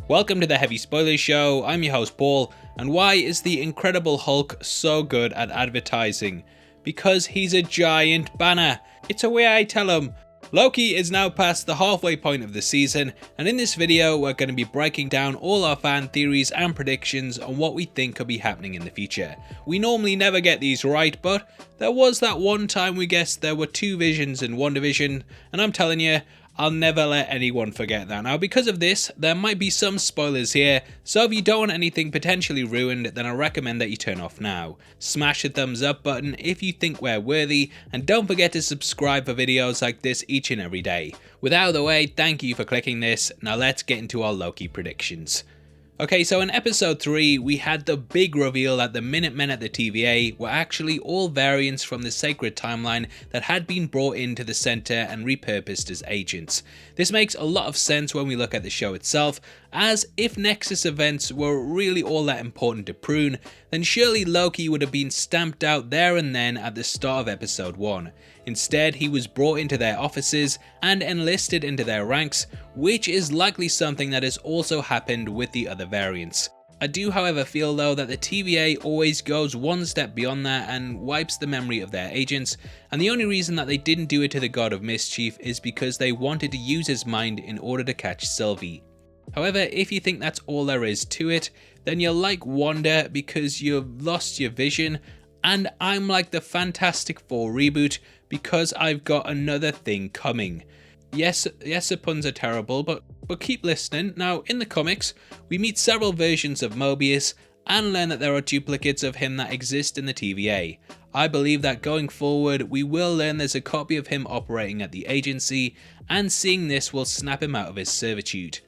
Welcome to the Heavy Spoilers Show, I'm your host Paul, and why is the Incredible Hulk so good at advertising? Because he's a giant banner. It's a way I tell him. Loki is now past the halfway point of the season, and in this video we're going to be breaking down all our fan theories and predictions on what we think could be happening in the future. We normally never get these right, but there was that one time we guessed there were two visions in WandaVision, and I'm telling you, I'll never let anyone forget that. Now, because of this, there might be some spoilers here, so if you don't want anything potentially ruined, then I recommend that you turn off now. Smash the thumbs up button if you think we're worthy, and don't forget to subscribe for videos like this each and every day. With that out of the way, thank you for clicking this. Now let's get into our Loki predictions. Okay, so in episode 3, we had the big reveal that the Minutemen at the TVA were actually all variants from the sacred timeline that had been brought into the center and repurposed as agents. This makes a lot of sense when we look at the show itself, as if Nexus events were really all that important to prune, then surely Loki would have been stamped out there and then at the start of episode 1. Instead, he was brought into their offices and enlisted into their ranks, which is likely something that has also happened with the other variants. I do however feel though that the TVA always goes one step beyond that and wipes the memory of their agents, and the only reason that they didn't do it to the God of Mischief is because they wanted to use his mind in order to catch Sylvie. However, if you think that's all there is to it, then you're like Wanda because you've lost your vision, and I'm like the Fantastic Four reboot because I've got another thing coming. Yes, the puns are terrible, but keep listening. Now, in the comics, we meet several versions of Mobius and learn that there are duplicates of him that exist in the TVA. I believe that going forward, we will learn there's a copy of him operating at the agency, and seeing this will snap him out of his servitude.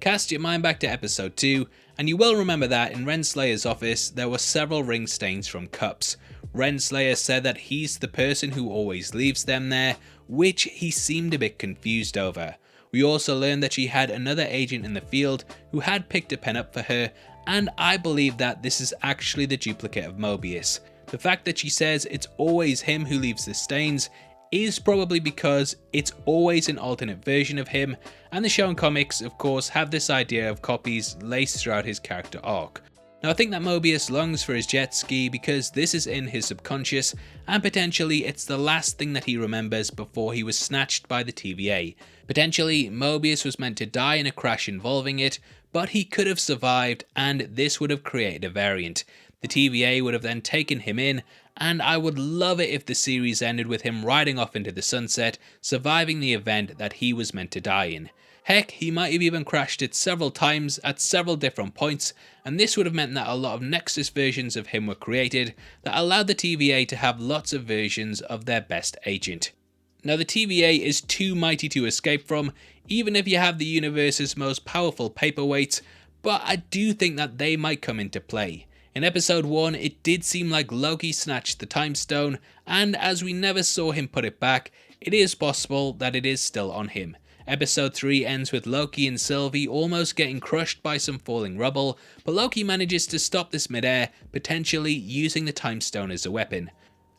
Cast your mind back to episode 2, and you will remember that in Renslayer's office there were several ring stains from cups. Renslayer said that he's the person who always leaves them there, which he seemed a bit confused over. We also learned that she had another agent in the field who had picked a pen up for her, and I believe that this is actually the duplicate of Mobius. The fact that she says it's always him who leaves the stains is probably because it's always an alternate version of him, and the show and comics of course have this idea of copies laced throughout his character arc. Now I think that Mobius longs for his jet ski because this is in his subconscious, and potentially it's the last thing that he remembers before he was snatched by the TVA. Potentially Mobius was meant to die in a crash involving it, but he could have survived, and this would have created a variant. The TVA would have then taken him in, and I would love it if the series ended with him riding off into the sunset, surviving the event that he was meant to die in. Heck, he might have even crashed it several times at several different points, and this would have meant that a lot of Nexus versions of him were created that allowed the TVA to have lots of versions of their best agent. Now the TVA is too mighty to escape from, even if you have the universe's most powerful paperweights, but I do think that they might come into play. In episode 1, it did seem like Loki snatched the time stone, and as we never saw him put it back, it is possible that it is still on him. Episode 3 ends with Loki and Sylvie almost getting crushed by some falling rubble, but Loki manages to stop this midair, potentially using the time stone as a weapon.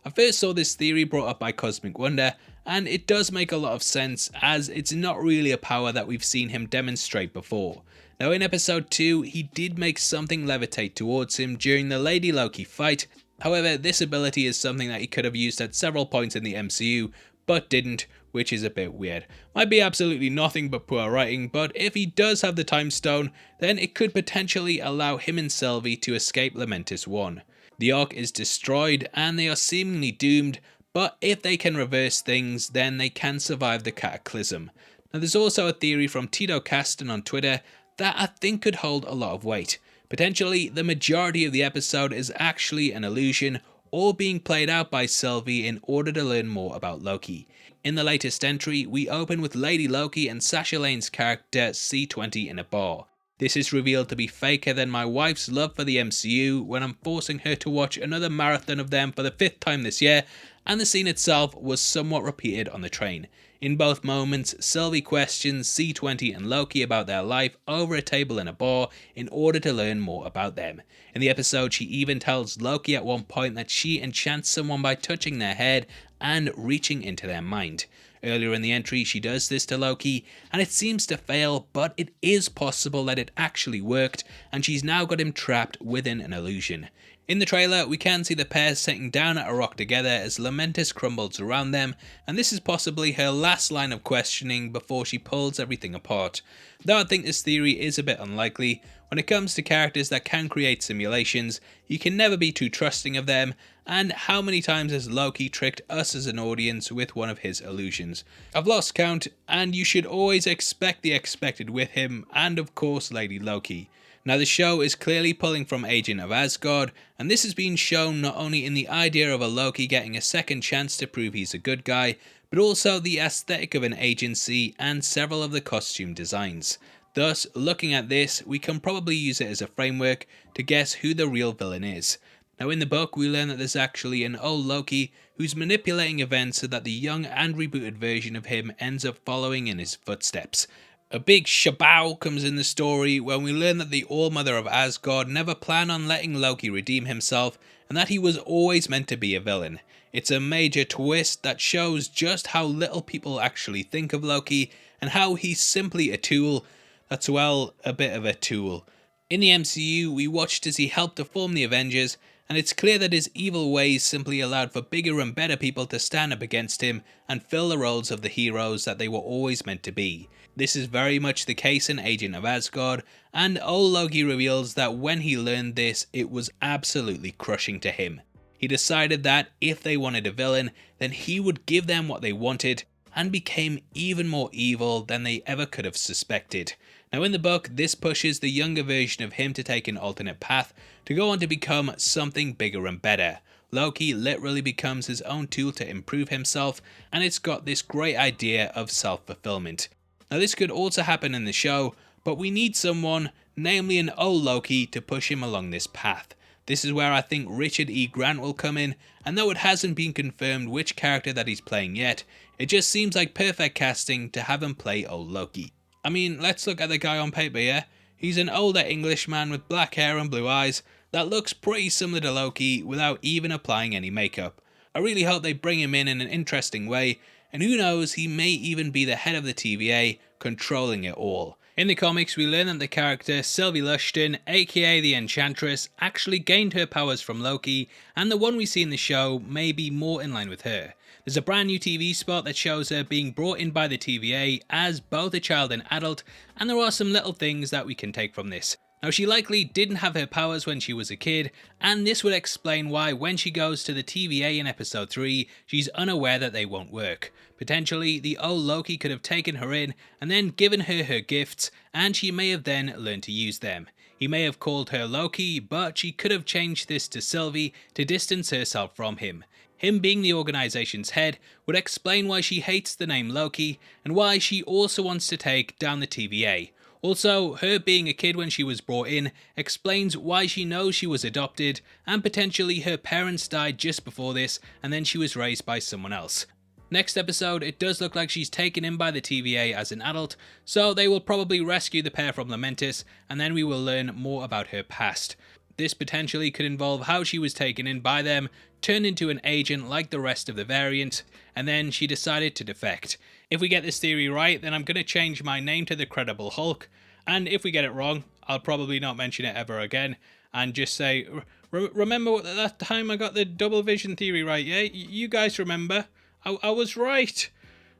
I first saw this theory brought up by Cosmic Wonder, and it does make a lot of sense as it's not really a power that we've seen him demonstrate before. Now in episode 2, he did make something levitate towards him during the Lady Loki fight. However, this ability is something that he could have used at several points in the MCU, but didn't, which is a bit weird. Might be absolutely nothing but poor writing, but if he does have the time stone, then it could potentially allow him and Sylvie to escape Lamentis 1. The Ark is destroyed and they are seemingly doomed, but if they can reverse things, then they can survive the cataclysm. Now there's also a theory from Tito Caston on Twitter that I think could hold a lot of weight. Potentially, the majority of the episode is actually an illusion, or being played out by Sylvie in order to learn more about Loki. In the latest entry, we open with Lady Loki and Sasha Lane's character C20 in a bar. This is revealed to be faker than my wife's love for the MCU when I'm forcing her to watch another marathon of them for the 5th time this year, and the scene itself was somewhat repeated on the train. In both moments, Sylvie questions C20 and Loki about their life over a table in a bar in order to learn more about them. In the episode, she even tells Loki at one point that she enchants someone by touching their head and reaching into their mind. Earlier in the entry, she does this to Loki, and it seems to fail, but it is possible that it actually worked, and she's now got him trapped within an illusion. In the trailer, we can see the pair sitting down at a rock together as Lamentis crumbles around them, and this is possibly her last line of questioning before she pulls everything apart. Though I think this theory is a bit unlikely, when it comes to characters that can create simulations, you can never be too trusting of them, and how many times has Loki tricked us as an audience with one of his illusions? I've lost count, and you should always expect the expected with him, and of course Lady Loki. Now the show is clearly pulling from Agent of Asgard, and this has been shown not only in the idea of a Loki getting a second chance to prove he's a good guy, but also the aesthetic of an agency and several of the costume designs. Thus, looking at this, we can probably use it as a framework to guess who the real villain is. Now in the book, we learn that there's actually an old Loki who's manipulating events so that the young and rebooted version of him ends up following in his footsteps. A big shabow comes in the story when we learn that the All-Mother of Asgard never planned on letting Loki redeem himself, and that he was always meant to be a villain. It's a major twist that shows just how little people actually think of Loki, and how he's simply a tool that's, well, a bit of a tool. In the MCU, we watched as he helped to form the Avengers, and it's clear that his evil ways simply allowed for bigger and better people to stand up against him and fill the roles of the heroes that they were always meant to be. This is very much the case in Agent of Asgard, and old Loki reveals that when he learned this, it was absolutely crushing to him. He decided that if they wanted a villain, then he would give them what they wanted, and became even more evil than they ever could have suspected. Now in the book, this pushes the younger version of him to take an alternate path, to go on to become something bigger and better. Loki literally becomes his own tool to improve himself, and it's got this great idea of self-fulfillment. Now this could also happen in the show, but we need someone, namely an old Loki, to push him along this path. This is where I think Richard E. Grant will come in, and though it hasn't been confirmed which character that he's playing yet, it just seems like perfect casting to have him play old Loki. I mean, let's look at the guy on paper here. He's an older Englishman with black hair and blue eyes that looks pretty similar to Loki without even applying any makeup. I really hope they bring him in an interesting way, and who knows, he may even be the head of the TVA, controlling it all. In the comics, we learn that the character Sylvie Richard E, aka the Enchantress, actually gained her powers from Loki, and the one we see in the show may be more in line with her. There's a brand new TV spot that shows her being brought in by the TVA as both a child and adult, and there are some little things that we can take from this. Now she likely didn't have her powers when she was a kid, and this would explain why when she goes to the TVA in episode 3, she's unaware that they won't work. Potentially, the old Loki could have taken her in and then given her her gifts, and she may have then learned to use them. He may have called her Loki, but she could have changed this to Sylvie to distance herself from him. Him being the organization's head would explain why she hates the name Loki, and why she also wants to take down the TVA. Also, her being a kid when she was brought in explains why she knows she was adopted, and potentially her parents died just before this and then she was raised by someone else. Next episode, it does look like she's taken in by the TVA as an adult, so they will probably rescue the pair from Lamentis, and then we will learn more about her past. This potentially could involve how she was taken in by them, turned into an agent like the rest of the variant, and then she decided to defect. If we get this theory right, then I'm going to change my name to the Credible Hulk, and if we get it wrong, I'll probably not mention it ever again, and just say, remember that time I got the double vision theory right, yeah? You guys remember? I was right.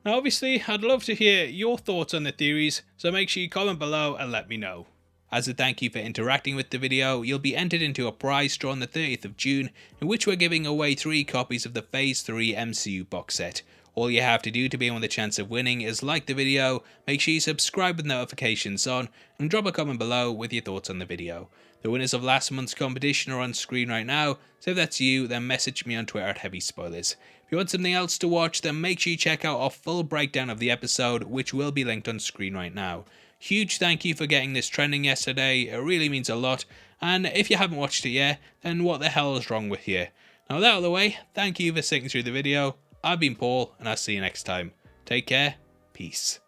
Now obviously, I'd love to hear your thoughts on the theories, so make sure you comment below and let me know. As a thank you for interacting with the video, you'll be entered into a prize draw on the 30th of June, in which we're giving away 3 copies of the Phase 3 MCU box set. All you have to do to be in with a chance of winning is like the video, make sure you subscribe with notifications on, and drop a comment below with your thoughts on the video. The winners of last month's competition are on screen right now, so if that's you, then message me on Twitter at HeavySpoilers. If you want something else to watch, then make sure you check out our full breakdown of the episode, which will be linked on screen right now. Huge thank you for getting this trending yesterday, it really means a lot, and if you haven't watched it yet, then what the hell is wrong with you? Now that out of the way, thank you for sticking through the video, I've been Paul, and I'll see you next time. Take care, peace.